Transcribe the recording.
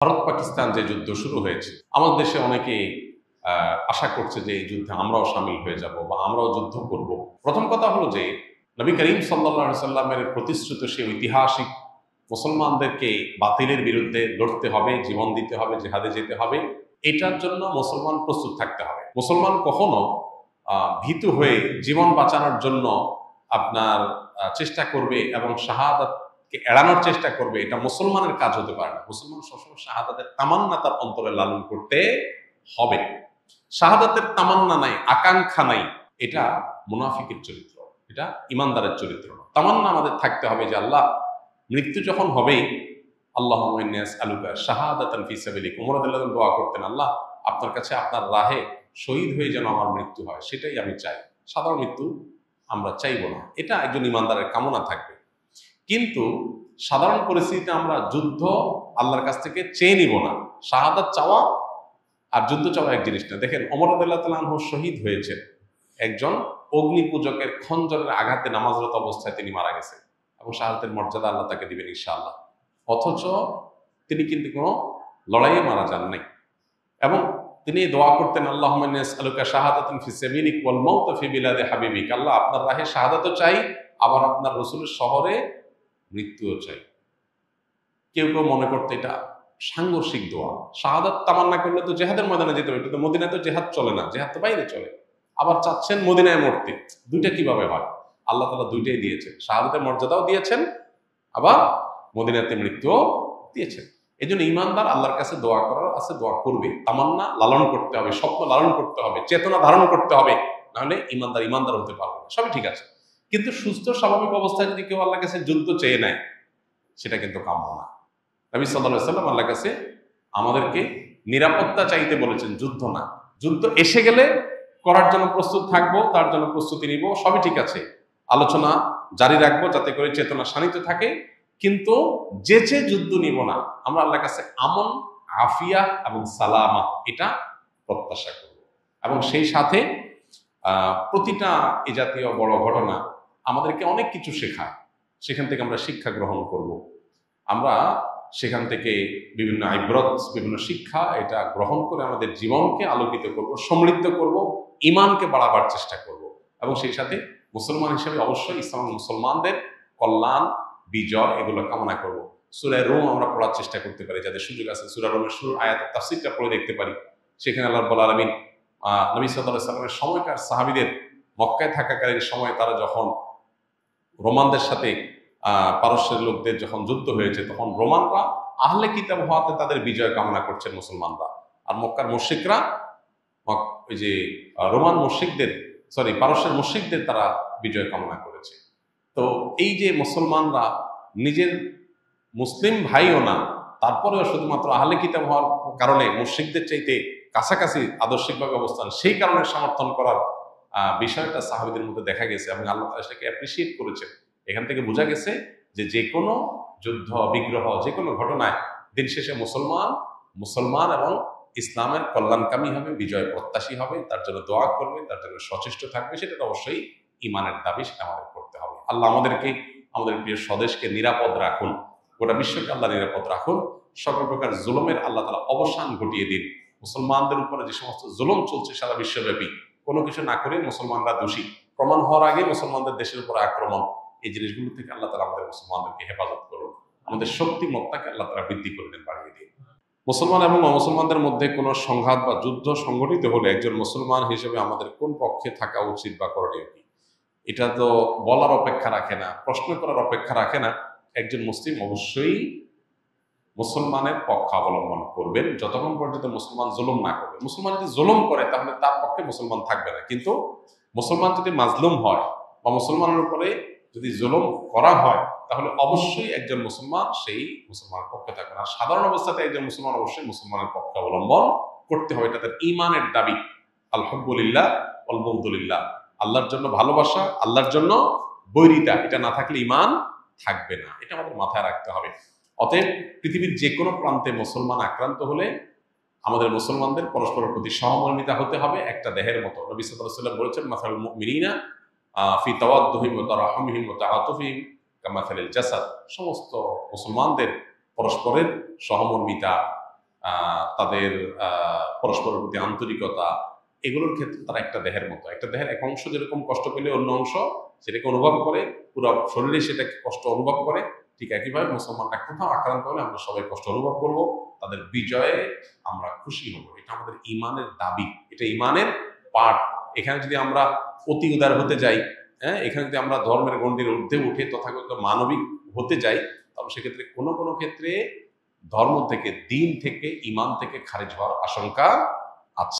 ভারত পাকিস্তান যে যুদ্ধ শুরু হয়েছে, আমাদের দেশে অনেকে আশা করছে যে এই যুদ্ধে আমরাও সামিল হয়ে যাব বা আমরাও যুদ্ধ করব। প্রথম কথা হলো যে নবী করিম সাল্লাল্লাহু আলাইহি সাল্লামের প্রতিশ্রুত সেই ঐতিহাসিক মুসলমানদেরকে বাতিলের বিরুদ্ধে লড়তে হবে, জীবন দিতে হবে, জিহাদে যেতে হবে, এটার জন্য মুসলমান প্রস্তুত থাকতে হবে। মুসলমান কখনো ভীতু হয়ে জীবন বাঁচানোর জন্য আপনার চেষ্টা করবে এবং শাহাদাতকে এড়ানোর চেষ্টা করবে, এটা মুসলমানের কাজ হতে পারে না। মুসলমান সবসময় শাহাদাতের তামান্না তার অন্তরে লালন করতে হবে। শাহাদাতের তামান্না নাই, আকাঙ্ক্ষা নাই, এটা মুনাফিকের চরিত্র, এটা ইমানদারের চরিত্র না। তামান্না আমাদের থাকতে হবে যে আল্লাহ, মৃত্যু যখন হবেই, আল্লাহুম্মা ইন্নী আসআলুকা শাহাদাতান ফি সাবিলিক, ওমর রাদিয়াল্লাহু আনহু দোয়া করতেন, আল্লাহ আপনার কাছে আপনার রাহে শহীদ হয়ে যেন আমার মৃত্যু হয়, সেটাই আমি চাই। সাধারণ মৃত্যু আমরা চাইব না, এটা একজন ইমানদারের কামনা থাকবে। কিন্তু সাধারণ পরিস্থিতিতে আমরা যুদ্ধ আল্লাহর কাছ থেকে চেয়ে নিব না। শাহাদাত চাওয়া আর যুদ্ধ চাওয়া এক জিনিস না। দেখেন, ওমর রাদিয়াল্লাহু তাআলা আনহু শহীদ হয়েছেন একজন অগ্নি পূজকের খঞ্জরের আঘাতে নামাজরত অবস্থায় তিনি মারা গেছেন, এবং শাহাদাতের মর্যাদা আল্লাহ তাকে দিবেন ইনশাআল্লাহ। অথচ তিনি কিন্তু কোনো লড়াইয়ে মারা যান নাই, এবং তিনি দোয়া করতেন, আল্লাহুম্মা ইন্নী আসআলুকা শাহাদাতান ফি সাবিলিক ওয়াল মাউতা ফি বিলাদি হাবিবিক, আল্লাহ আপনার রাহে শাহাদাতও চাই, আবার আপনার রাসূলের শহরে মৃত্যুও চাই। কেউ কেউ মনে করতে এটা সাংঘর্ষিক দোয়া। শাহাদাত তামান্না করলে তো জেহাদের ময়দানে যেতে হবে, এটা তো মদিনায় তো জেহাদ চলে না, জেহাদ তো বাইরে চলে। আবার চাচ্ছেন মদিনায় মরতে, দুইটা কিভাবে হয়? আল্লাহ তাআলা দুইটাই দিয়েছেন, শাহাদাতের মর্যাদাও দিয়েছেন, আবার মদিনাতে মৃত্যুও দিয়েছেন। এই জন্য ইমানদার আল্লাহর কাছে দোয়া করার আছে, দোয়া করবে। তামান্না লালন করতে হবে, স্বপ্ন লালন করতে হবে, চেতনা ধারণ করতে হবে, নাহলে ইমানদার ইমানদার হতে পারবে না। সবই ঠিক আছে, কিন্তু সুস্থ স্বাভাবিক অবস্থায় যদি কেউ আল্লাহর কাছে যুদ্ধ চেয়ে নেয়, সেটা কিন্তু কাম্য না। নবী সাল্লাল্লাহু আলাইহি ওয়াসাল্লাম আল্লাহর কাছে আমাদেরকে নিরাপত্তা চাইতে বলেছেন, যুদ্ধ না। যুদ্ধ এসে গেলে করার জন্য প্রস্তুত থাকবো, তার জন্য প্রস্তুতি নিব, সবই ঠিক আছে। আলোচনা জারি রাখবো যাতে করে চেতনা শানিত থাকে, কিন্তু যেচে যুদ্ধ নিব না। আমরা আল্লাহর কাছে আমন, আফিয়া এবং সালামা এটা প্রত্যাশা করব। এবং সেই সাথে প্রতিটা এ জাতীয় বড় ঘটনা আমাদেরকে অনেক কিছু শেখায়, সেখান থেকে আমরা শিক্ষা গ্রহণ করব। আমরা সেখান থেকে বিভিন্ন আইব্রত, বিভিন্ন শিক্ষা এটা গ্রহণ করে আমাদের জীবনকে আলোকিত করব, সমৃদ্ধ করব, ইমানকে বাড়াবার চেষ্টা করব। এবং সেই সাথে মুসলমান হিসেবে অবশ্যই ইসলাম মুসলমানদের কল্যাণ, বিজয় এগুলো কামনা করব। সূরা রুম আমরা পড়ার চেষ্টা করতে পারি, যাদের সুযোগ আছে সূরা রুমের শুরুর আয়াত তাফসীরটা পড়ে দেখতে পারি। সেখানে আল্লাহ রাব্বুল আলামিন নবী সাল্লাল্লাহু আলাইহি সাল্লামের সময়কার সাহাবীদের মক্কায় থাকাকালীন সময় তারা যখন রোমানদের সাথে পারস্যের লোকদের যখন যুদ্ধ হয়েছে, তখন রোমানরা আহলে কিতাব হওয়াতে তাদের বিজয় কামনা করছেন মুসলমানরা, আর মক্কার মুশরিকরা ওই যে রোমান মুশরিকদের, পারস্যের মুশরিকদের তারা বিজয় কামনা করেছে। তো এই যে মুসলমানরা নিজের মুসলিম ভাইও না, তারপরেও শুধুমাত্র আহলে কিতাব হওয়ার কারণে মুশরিকদের চাইতে কাছাকাছি আদর্শিকভাবে অবস্থান, সেই কারণে সমর্থন করার বিষয়টা সাহাবীদের মধ্যে দেখা গেছে, এবং আল্লাহ তাআলা সেটাকে অ্যাপ্রিসিয়েট করেছেন। এখান থেকে বোঝা গেছে যে কোনো যুদ্ধ বিগ্রহ, যে কোনো ঘটনায় দিন শেষে মুসলমান এবং ইসলামের কল্যাণকামী হবে, বিজয় প্রত্যাশী হবে, তার জন্য দোয়া করবে, তার জন্য সচেষ্ট থাকবে। সেটা তো অবশ্যই ইমানের দাবি, সেটা আমাদের করতে হবে। আল্লাহ আমাদেরকে, আমাদের প্রিয় স্বদেশকে নিরাপদ রাখুন, গোটা বিশ্বকে আল্লাহ নিরাপদ রাখুন। সকল প্রকার জুলুমের আল্লাহ তাআলা অবসান ঘটিয়ে দিন। মুসলমানদের উপরে যে সমস্ত জুলুম চলছে সারা বিশ্বব্যাপী, কোনো কিছু না করে মুসলমানরা দোষী প্রমাণ হওয়ার আগে মুসলমানদের দেশের উপর আক্রমণ, এই জিনিসগুলো থেকে আল্লাহ তাআলা আমাদের মুসলমানদেরকে হেফাজত করুন। আমাদের শক্তিমত্তাকে আল্লাহ তাআলা বৃদ্ধি করে দেন, বাড়িয়ে দিন। মুসলমান এবং অমুসলমানদের মধ্যে কোনো সংঘাত বা যুদ্ধ সংঘটিত হলে একজন মুসলমান হিসেবে আমাদের কোন পক্ষে থাকা উচিত বা করণীয় কি, এটা তো বলার অপেক্ষা রাখে না, প্রশ্ন করার অপেক্ষা রাখে না। একজন মুসলিম অবশ্যই মুসলমানের পক্ষ অবলম্বন করবেন যতক্ষণ পর্যন্ত মুসলমান জুলুম না করবে। মুসলমান যদি জুলুম করে তাহলে তার পক্ষে মুসলমান থাকবে না, কিন্তু মুসলমান যদি মাজলুম হয় বা মুসলমানের উপরে যদি জুলুম করা হয়, তাহলে অবশ্যই একজন মুসলমান সেই মুসলমানের পক্ষে থাকবে না। সাধারণ অবস্থাতে একজন মুসলমান অবশ্যই মুসলমানের পক্ষে অবলম্বন করতে হবে, এটা তার ঈমানের দাবি। আল হুব্বুলিল্লাহ ওয়াল বুগদুলিল্লাহ, আল্লাহর জন্য ভালোবাসা, আল্লাহর জন্য বৈরিতা, এটা না থাকলে ঈমান থাকবে না, এটা আমাদের মাথায় রাখতে হবে। অতএব পৃথিবীর যে কোনো প্রান্তে মুসলমান আক্রান্ত হলে আমাদের মুসলমানদের পরস্পরের প্রতি সহমর্মিতা হতে হবে, একটা দেহের মতো। নবী সাল্লাল্লাহু আলাইহি ওয়াসাল্লাম বলেছেন, মাসালুল মুমিনিনা ফি তাওয়াদ্দুহিম ওয়া তারাহুমিহিম ওয়া তাআতুফিহিম কামাসালিল জাসাদ, সমস্ত মুসলমানদের পরস্পরের সহমর্মিতা, তাদের পরস্পরের প্রতি আন্তরিকতা, এগুলোর ক্ষেত্রে তারা একটা দেহের মতো। একটা দেহের এক অংশ যেরকম কষ্ট পেলে অন্য অংশ সেটাকে অনুভব করে, পুরো শরীরে সেটাকে কষ্ট অনুভব করে, ঠিক একইভাবে মুসলমানরা কোথাও আক্রান্ত হলে আমরা সবাই কষ্ট অনুভব করব, তাদের বিজয়ে আমরা খুশি হব। এটা আমাদের ইমানের দাবি, এটা ইমানের পাঠ। এখানে যদি আমরা অতি উদার হতে যাই, হ্যাঁ, এখানে যদি আমরা ধর্মের গণ্ডির ঊর্ধ্বে উঠে তথাকথিত মানবিক হতে যাই, তাহলে সেক্ষেত্রে কোনো কোনো ক্ষেত্রে ধর্ম থেকে, দিন থেকে, ইমান থেকে খারিজ হওয়ার আশঙ্কা আছে।